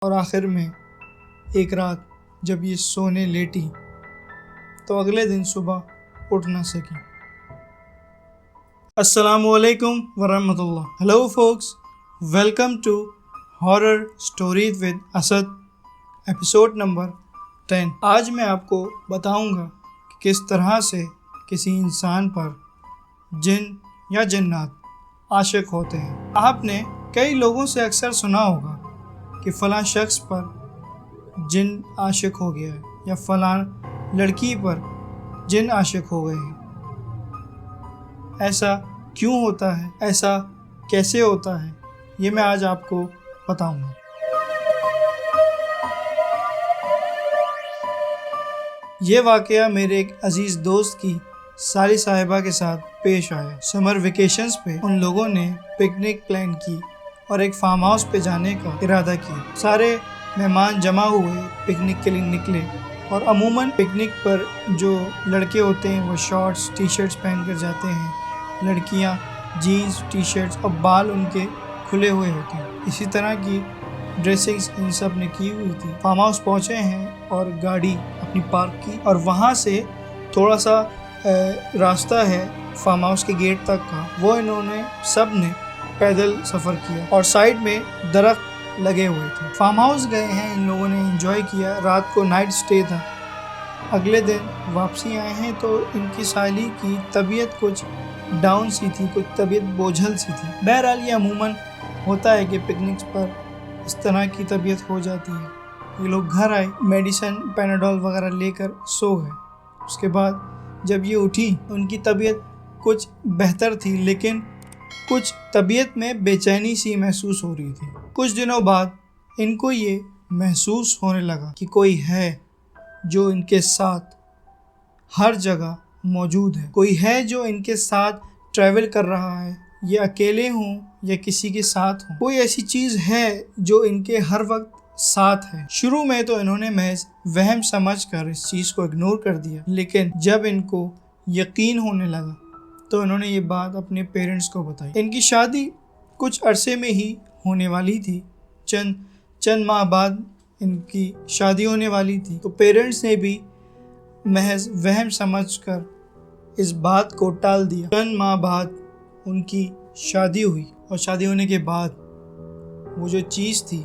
اور آخر میں ایک رات جب یہ سونے لیٹی تو اگلے دن صبح اٹھ نہ سکی۔ السلام علیکم ورحمۃ اللہ۔ Hello folks, welcome to horror stories with Asad, episode number 10۔ آج میں آپ کو بتاؤں گا کہ کس طرح سے کسی انسان پر جن یا جنات عاشق ہوتے ہیں۔ آپ نے کئی لوگوں سے اکثر سنا ہوگا کہ فلاں شخص پر جن عاشق ہو گیا ہے یا فلاں لڑکی پر جن عاشق ہو گئے ہیں۔ ایسا کیوں ہوتا ہے؟ ایسا کیسے ہوتا ہے؟ یہ میں آج آپ کو بتاؤں گا۔ یہ واقعہ میرے ایک عزیز دوست کی سالی صاحبہ کے ساتھ پیش آیا۔ سمر ویکیشنز پہ ان لوگوں نے پکنک پلان کی اور ایک فارم ہاؤس پہ جانے کا ارادہ کیا۔ سارے مہمان جمع ہوئے، پکنک کے لیے نکلے، اور عموماً پکنک پر جو لڑکے ہوتے ہیں وہ شارٹس ٹی شرٹس پہن کر جاتے ہیں، لڑکیاں جینز ٹی شرٹس، اور بال ان کے کھلے ہوئے ہوتے ہیں۔ اسی طرح کی ڈریسنگز ان سب نے کی ہوئی تھی۔ فارم ہاؤس پہنچے ہیں اور گاڑی اپنی پارک کی، اور وہاں سے تھوڑا سا راستہ ہے فارم ہاؤس کے گیٹ تک کا، وہ انہوں نے سب نے پیدل سفر کیا، اور سائیڈ میں درخت لگے ہوئے تھے۔ فارم ہاؤس گئے ہیں، ان لوگوں نے انجوائے کیا، رات کو نائٹ سٹے تھا۔ اگلے دن واپسی آئے ہیں تو ان کی سالی کی طبیعت کچھ ڈاؤن سی تھی، کچھ طبیعت بوجھل سی تھی۔ بہرحال یہ عموماً ہوتا ہے کہ پکنکس پر اس طرح کی طبیعت ہو جاتی ہے۔ یہ لوگ گھر آئے، میڈیسن پیناڈول وغیرہ لے کر سو گئے۔ اس کے بعد جب یہ اٹھی ان کی طبیعت کچھ بہتر تھی، لیکن کچھ طبیعت میں بے چینی سی محسوس ہو رہی تھی۔ کچھ دنوں بعد ان کو یہ محسوس ہونے لگا کہ کوئی ہے جو ان کے ساتھ ہر جگہ موجود ہے، کوئی ہے جو ان کے ساتھ ٹریول کر رہا ہے، یہ اکیلے ہوں یا کسی کے ساتھ ہوں، کوئی ایسی چیز ہے جو ان کے ہر وقت ساتھ ہے۔ شروع میں تو انہوں نے محض وہم سمجھ کر اس چیز کو اگنور کر دیا، لیکن جب ان کو یقین ہونے لگا تو انہوں نے یہ بات اپنے پیرنٹس کو بتائی۔ ان کی شادی کچھ عرصے میں ہی ہونے والی تھی، چند ماہ بعد ان کی شادی ہونے والی تھی، تو پیرنٹس نے بھی محض وہم سمجھ کر اس بات کو ٹال دیا۔ چند ماہ بعد ان کی شادی ہوئی، اور شادی ہونے کے بعد وہ جو چیز تھی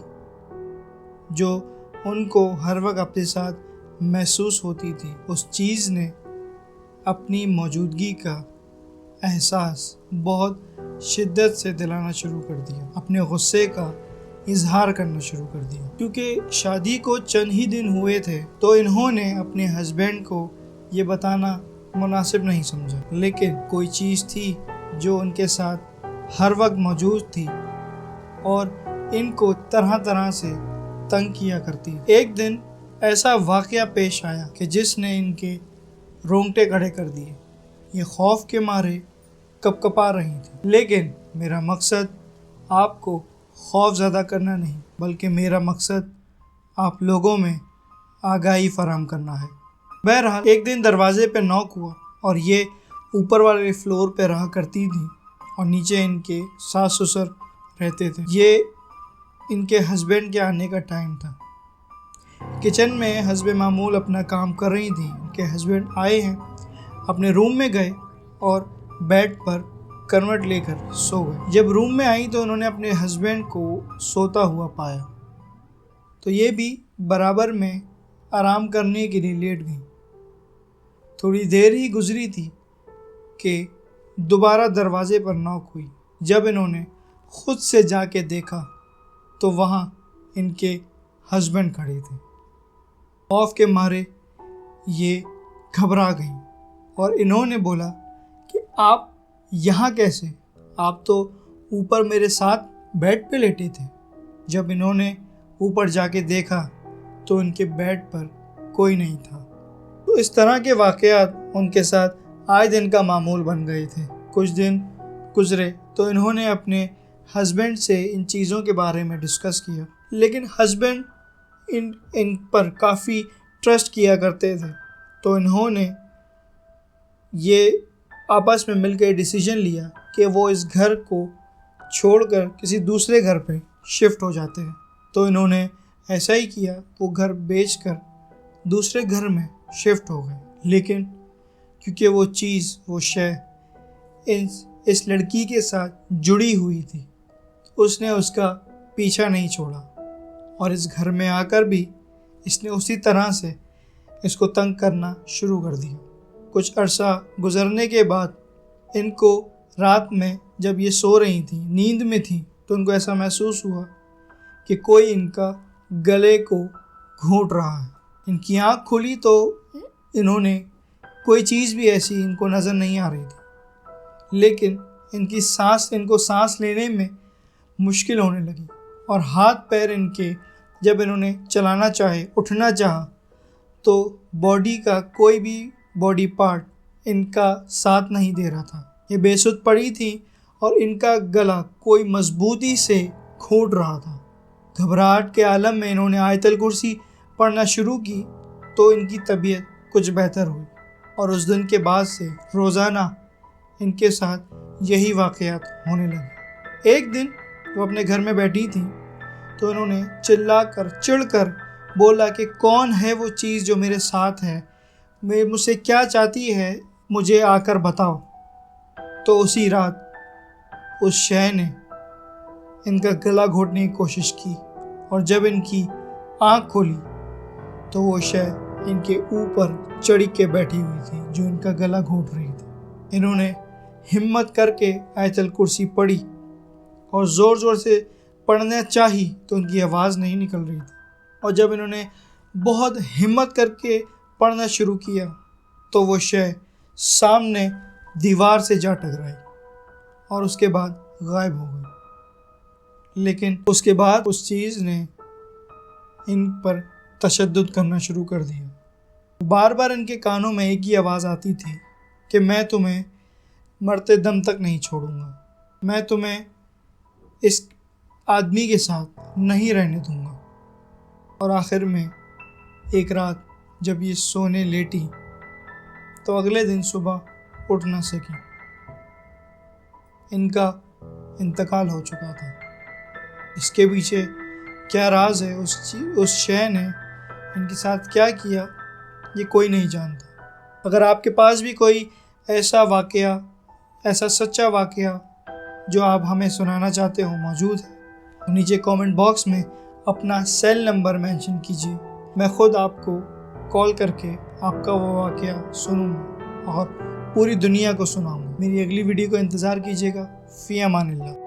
جو ان کو ہر وقت اپنے ساتھ محسوس ہوتی تھی، اس چیز نے اپنی موجودگی کا احساس بہت شدت سے دلانا شروع کر دیا، اپنے غصے کا اظہار کرنا شروع کر دیا۔ کیونکہ شادی کو چند ہی دن ہوئے تھے تو انہوں نے اپنے ہسبینڈ کو یہ بتانا مناسب نہیں سمجھا، لیکن کوئی چیز تھی جو ان کے ساتھ ہر وقت موجود تھی اور ان کو طرح طرح سے تنگ کیا کرتی۔ ایک دن ایسا واقعہ پیش آیا کہ جس نے ان کے رونگٹے کھڑے کر دیے۔ یہ خوف کے مارے کپکپا رہی تھی، لیکن میرا مقصد آپ کو خوف زدہ کرنا نہیں، بلکہ میرا مقصد آپ لوگوں میں آگاہی فراہم کرنا ہے۔ بہرحال ایک دن دروازے پہ نوک ہوا، اور یہ اوپر والے فلور پہ رہا کرتی تھی اور نیچے ان کے ساس سسر رہتے تھے۔ یہ ان کے ہسبینڈ کے آنے کا ٹائم تھا۔ کچن میں حسب معمول اپنا کام کر رہی تھیں۔ ان کے ہسبینڈ آئے ہیں، اپنے روم میں گئے اور بیڈ پر کروٹ لے کر سو گئے۔ جب روم میں آئیں تو انہوں نے اپنے ہسبینڈ کو سوتا ہوا پایا، تو یہ بھی برابر میں آرام کرنے کے لیے لیٹ گئیں۔ تھوڑی دیر ہی گزری تھی کہ دوبارہ دروازے پر نوک ہوئی۔ جب انہوں نے خود سے جا کے دیکھا تو وہاں ان کے ہسبینڈ کھڑے تھے۔ خوف کے مارے یہ گھبرا گئیں اور انہوں نے بولا کہ آپ یہاں کیسے؟ آپ تو اوپر میرے ساتھ بیڈ پہ لیٹے تھے۔ جب انہوں نے اوپر جا کے دیکھا تو ان کے بیڈ پر کوئی نہیں تھا۔ تو اس طرح کے واقعات ان کے ساتھ آئے دن کا معمول بن گئے تھے۔ کچھ دن گزرے تو انہوں نے اپنے ہسبینڈ سے ان چیزوں کے بارے میں ڈسکس کیا، لیکن ہسبینڈ ان پر کافی ٹرسٹ کیا کرتے تھے، تو انہوں نے یہ آپس میں مل کے ڈیسیجن لیا کہ وہ اس گھر کو چھوڑ کر کسی دوسرے گھر پہ شفٹ ہو جاتے ہیں۔ تو انہوں نے ایسا ہی کیا، وہ گھر بیچ کر دوسرے گھر میں شفٹ ہو گئے، لیکن کیونکہ وہ چیز، وہ شے اس لڑکی کے ساتھ جڑی ہوئی تھی، اس نے اس کا پیچھا نہیں چھوڑا، اور اس گھر میں آ کر بھی اس نے اسی طرح سے اس کو تنگ کرنا شروع کر دیا۔ کچھ عرصہ گزرنے کے بعد ان کو رات میں جب یہ سو رہی تھیں، نیند میں تھیں، تو ان کو ایسا محسوس ہوا کہ کوئی ان کا گلے کو گھونٹ رہا ہے۔ ان کی آنکھ کھلی تو انہوں نے کوئی چیز بھی ایسی ان کو نظر نہیں آ رہی تھی، لیکن ان کو سانس لینے میں مشکل ہونے لگی، اور ہاتھ پیر ان کے جب انہوں نے چلانا چاہے، اٹھنا چاہا، تو باڈی کا کوئی بھی باڈی پارٹ ان کا ساتھ نہیں دے رہا تھا۔ یہ بے سدھ پڑی تھیں اور ان کا گلا کوئی مضبوطی سے گھونٹ رہا تھا۔ گھبراہٹ کے عالم میں انہوں نے آیت الکرسی پڑھنا شروع کی تو ان کی طبیعت کچھ بہتر ہوئی، اور اس دن کے بعد سے روزانہ ان کے ساتھ یہی واقعات ہونے لگے۔ ایک دن وہ اپنے گھر میں بیٹھی تھیں تو انہوں نے چڑھ کر بولا کہ کون ہے وہ چیز جو میرے ساتھ ہے، مجھ سے کیا چاہتی ہے، مجھے آ کر بتاؤ۔ تو اسی رات اس شے نے ان کا گلا گھونٹنے کی کوشش کی، اور جب ان کی آنکھ کھولی تو وہ شے ان کے اوپر چڑھ کے بیٹھی ہوئی تھی جو ان کا گلا گھونٹ رہی تھی۔ انہوں نے ہمت کر کے آیت الکرسی پڑھی اور زور زور سے پڑھنا چاہی تو ان کی آواز نہیں نکل رہی تھی، اور جب انہوں نے بہت ہمت کر کے پڑھنا شروع کیا تو وہ شے سامنے دیوار سے جا ٹکرائی اور اس کے بعد غائب ہو گئی۔ لیکن اس کے بعد اس چیز نے ان پر تشدد کرنا شروع کر دیا۔ بار بار ان کے کانوں میں ایک ہی آواز آتی تھی کہ میں تمہیں مرتے دم تک نہیں چھوڑوں گا، میں تمہیں اس آدمی کے ساتھ نہیں رہنے دوں گا۔ اور آخر میں ایک رات جب یہ سونے لیٹی تو اگلے دن صبح اٹھ نہ سکی، ان کا انتقال ہو چکا تھا۔ اس کے پیچھے کیا راز ہے، اس شے نے ان کے ساتھ کیا کیا، یہ کوئی نہیں جانتا۔ اگر آپ کے پاس بھی کوئی ایسا واقعہ، ایسا سچا واقعہ جو آپ ہمیں سنانا چاہتے ہو موجود ہے، تو نیچے کامنٹ باکس میں اپنا سیل نمبر مینشن کیجیے، میں خود آپ کو کال کر کے آپ کا وہ واقعہ سنوں گا اور پوری دنیا کو سناؤں گا۔ میری اگلی ویڈیو کا انتظار کیجیے گا۔ فی امان اللہ۔